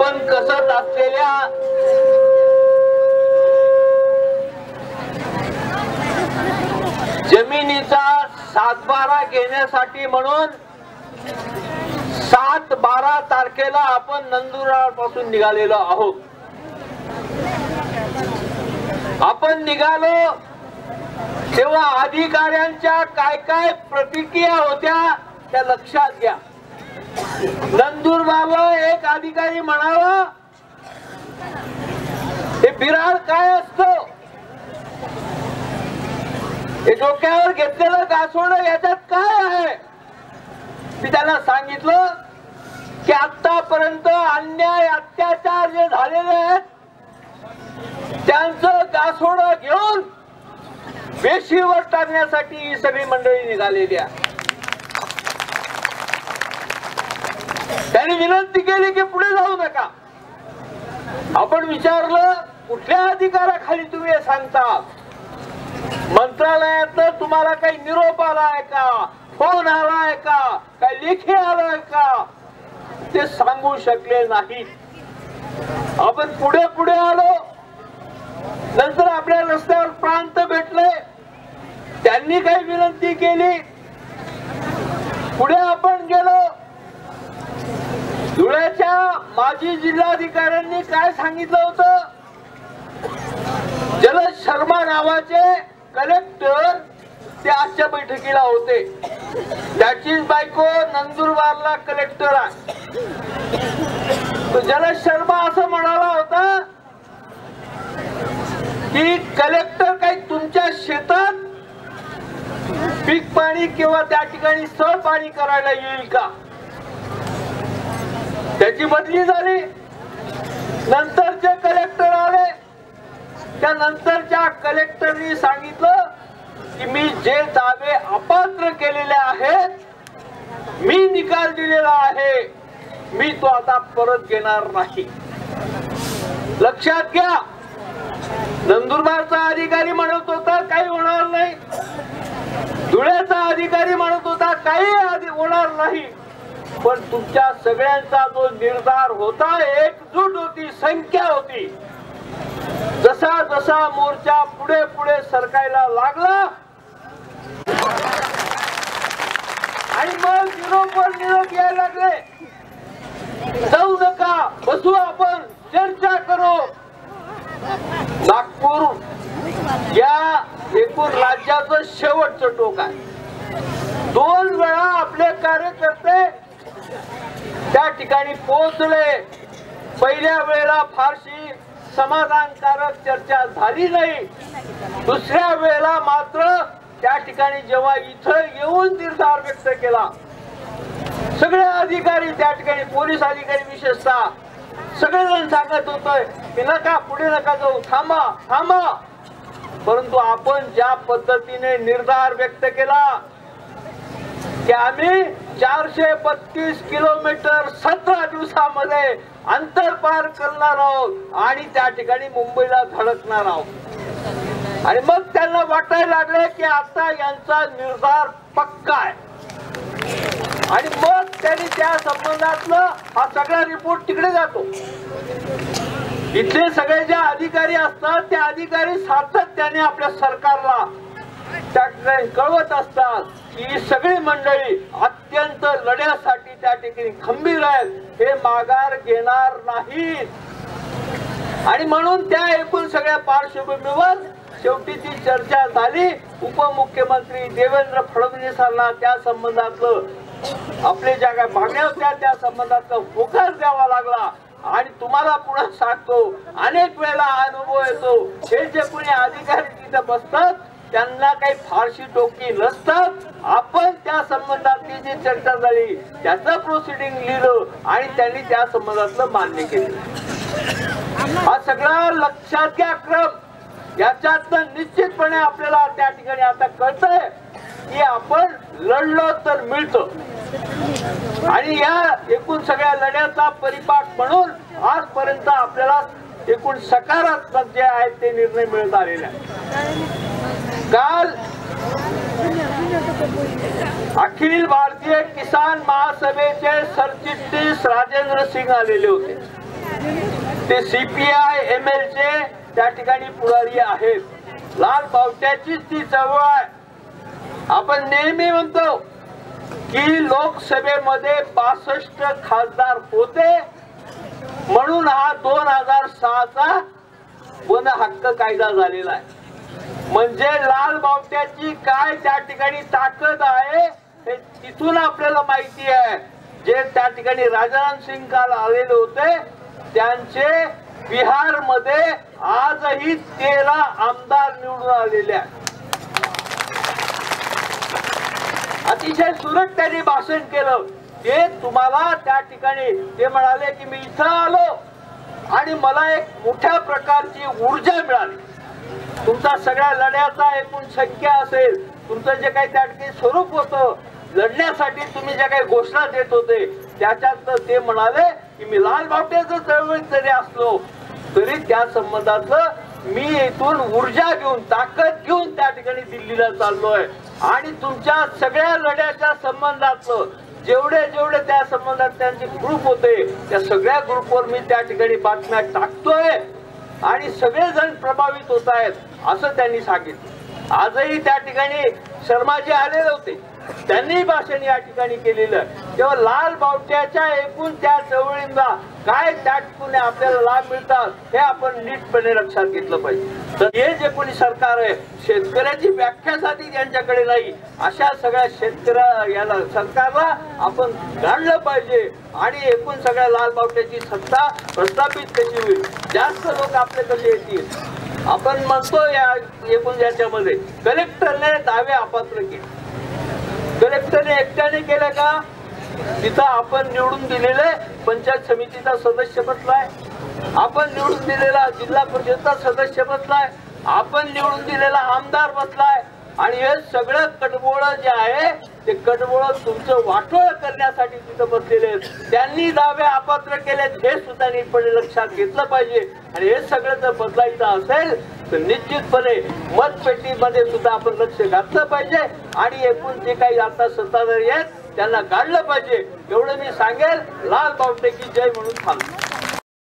आपण कसत असलेल्या जमिनीचा 7/12 घेण्यासाठी म्हणून 7/12 तारखेला आपण नंदुरबार पासून निघालेलो आहोत. आपण निघालो तेव्हा अधिकाऱ्यांच्या काय काय प्रतिक्रिया होत्या त्या लक्षात घ्या. नंदुरबारला एक अधिकारी म्हणाला, हे बिराड काय असतं, हे डोक्यावर घेतलेलं गासोडं याच्यात काय आहे. मी त्यांना सांगितलं की आतापर्यंत अन्याय अत्याचार जे झालेले आहेत त्यांचं गासोडं घेऊन वेशीवर टाकण्यासाठी ही सगळी मंडळी निघालेली आहे. त्यांनी विनंती केली की पुढे जाऊ नका. आपण विचारलं कुठल्या अधिकाराखाली तुम्ही हे सांगता, मंत्रालयात तुम्हाला काही निरोप आलाय का, फोन आलाय का, काही लेखी आलाय का, ते सांगू शकले नाहीत. आपण पुढे पुढे आलो. नंतर आपल्या रस्त्यावर प्रांत भेटले, त्यांनी काही विनंती केली. पुढे आपण गेलो. धुळ्याच्या माजी जिल्हाधिकाऱ्यांनी काय सांगितलं होतं, जलज शर्मा नावाचे कलेक्टर ते आजच्या बैठकीला होते. त्याचीच बायको नंदुरबारला कलेक्टर आहे. तो जलज शर्मा असं म्हणाला होता की कलेक्टर काही तुमच्या शेतात पीक पाणी किंवा त्या ठिकाणी सळ पाणी करायला येईल का. त्याची बदली झाली. नंतरचे कलेक्टर आले. त्या नंतरच्या कलेक्टरनी सांगितलं की मी जे दावे अपात्र केलेले आहेत, मी निकाल दिलेला आहे, मी तो आता परत घेणार नाही. लक्षात घ्या, नंदुरबारचा अधिकारी म्हणत होता काही होणार नाही, धुळ्याचा अधिकारी म्हणत होता काही होणार नाही. पण तुमच्या सगळ्यांचा जो निर्धार होता, एकजूट होती, संख्या होती, जसा जसा मोर्चा पुढे पुढे सरकायला लागला आणि मग निरोपवर निरोप यायला लागले. जाऊ नका, बसू आपण, चर्चा करू. नागपूर या एकूण राज्याचं शेवटचं टोक आहे. 2 वेळा आपले कार्यकर्ते त्या ठिकाणी पोहोचले. पहिल्या वेळेला फारशी समाधानकारक चर्चा झाली नाही. दुसऱ्या वेळेला मात्र त्या ठिकाणी जेव्हा इथं येऊन निर्धार व्यक्त केला, सगळे अधिकारी त्या ठिकाणी, पोलीस अधिकारी विशेषतः, सगळेजण सांगत होते की नका, पुढे नका जाऊ, थांबा थांबा. परंतु आपण ज्या पद्धतीने निर्धार व्यक्त केला की आम्ही 432 किलोमीटर 17 दिवसामध्ये अंतर पार करणार आहोत आणि त्या ठिकाणी मुंबईला धडकणार आहोत. आणि मग त्यांना वाटायला लागले की आता यांचा निर्धार पक्का आहे. आणि मग त्यांनी त्या संबंधातलं हा सगळा रिपोर्ट तिकडे जातो. इथले सगळे जे अधिकारी असतात त्या अधिकारी सातत्याने आपल्या सरकारला त्या ठिकाणी कळवत असतात की ही सगळी मंडळी अत्यंत लढ्यासाठी त्या ठिकाणी खंबीर आहेत, हे माघार घेणार नाहीत. आणि म्हणून त्या एकूण सगळ्या पार्श्वभूमीवर शेवटी ती चर्चा झाली. उपमुख्यमंत्री देवेंद्र फडणवीसांना त्या संबंधातलं आपले ज्या काही मागण्या होत्या त्या संबंधातलं होकार द्यावा लागला. आणि तुम्हाला पुन्हा सांगतो, अनेक वेळेला अनुभव येतो, हे जे कोणी अधिकारी तिथे बसतात त्यांना काही फारशी डोकी नसतात. आपण त्या संबंधातली जी चर्चा झाली त्याचं प्रोसिडिंग लिहिलं आणि त्यांनी त्या संबंधातलं मान्य केलं. हा सगळा लक्षात घ्या क्रम. याच्यातनं निश्चितपणे आपल्याला त्या ठिकाणी आता कळतंय की आपण लढलो तर मिळतं. आणि या एकूण सगळ्या लढ्याचा परिपाक म्हणून आजपर्यंत आपल्याला एकूण सकारात्मक जे आहेत ते निर्णय मिळत आलेले आहेत. काल अखिल भारतीय किसान महासभेचे सरचिटणीस राजेंद्र सिंग आलेले होते. ते CPI ML चे त्या ठिकाणी पुढारी आहेत. लाल बावट्याचीच ती चळवळ आहे. आपण नेहमी म्हणतो की लोकसभेमध्ये 62 खासदार होते म्हणून हा 2006चा वन हक्क कायदा झालेला आहे. म्हणजे लाल बावट्याची काय त्या ठिकाणी ताकद आहे हे तिथून आपल्याला माहिती आहे. जे त्या ठिकाणी राजाराम सिंग काल आलेले होते त्यांचे बिहार मध्ये आजही 13 आमदार निवडून आलेले आहेत. अतिशय सुरत त्यांनी भाषण केलं. ते तुम्हाला त्या ठिकाणी ते म्हणाले की मी इथं आलो आणि मला एक मोठ्या प्रकारची ऊर्जा मिळाली. तुमचा सगळ्या लढ्याचा एकूण संख्या असेल, तुमचं जे काही त्या ठिकाणी स्वरूप होतं लढण्यासाठी तुम्ही ज्या काही घोषणा देत होते त्याच्यात ते म्हणाले की मी लाल बावट्याचं चळवळीत जरी असलो तरी त्या संबंधातलं मी इथून ऊर्जा घेऊन ताकद घेऊन त्या ठिकाणी दिल्लीला चाललोय आणि तुमच्या सगळ्या लढ्याच्या संबंधातलं जेवढे जेवढे त्या संबंधात त्यांचे ग्रुप होते त्या सगळ्या ग्रुपवर मी त्या ठिकाणी बातम्या टाकतोय आणि सगळेजण प्रभावित होत आहेत असं त्यांनी सांगितलं. आजही त्या ठिकाणी शर्माजी आलेले होते, त्यांनी भाषण या ठिकाणी केलेलं. तेव्हा लाल बावट्याच्या एकूण त्या चळवळींना काय त्या ठिकाणी आपल्याला लाभ मिळतात हे आपण नीटपणे लक्षात घेतलं पाहिजे. तर हे जे कोणी सरकार आहे शेतकऱ्याची व्याख्या साधी त्यांच्याकडे नाही. अशा सगळ्या याला सरकारला आपण जाणलं पाहिजे आणि एकूण सगळ्या लाल बावट्याची सत्ता प्रस्थापित कशी होईल, जास्त लोक आपले कसे येतील. आपण म्हणतो या एकूण याच्यामध्ये कलेक्टरने दावे अपात्र केले. कलेक्टरने एकट्याने केलं का? तिथं आपण निवडून दिलेले पंचायत समितीचा सदस्य बसलाय, आपण निवडून दिलेला जिल्हा परिषदचा सदस्य बसलाय, आपण निवडून दिलेला आमदार बसलाय आणि हे सगळं कडबोळ जे आहे ते कडबोळ तुमचं वाटोळ करण्यासाठी तिथं बसलेले आहेत. त्यांनी दावे अपात्र केलेत हे सुद्धा नीटपणे लक्षात घेतलं पाहिजे. आणि हे सगळं जर बदलायचं असेल तर निश्चितपणे मतपेटीमध्ये सुद्धा आपण लक्ष घातलं पाहिजे आणि एकूण जे काही आता सत्ताधारी आहेत त्यांना काढलं पाहिजे. एवढं मी सांगेल. लाल बावटे की जय म्हणून थांबतो.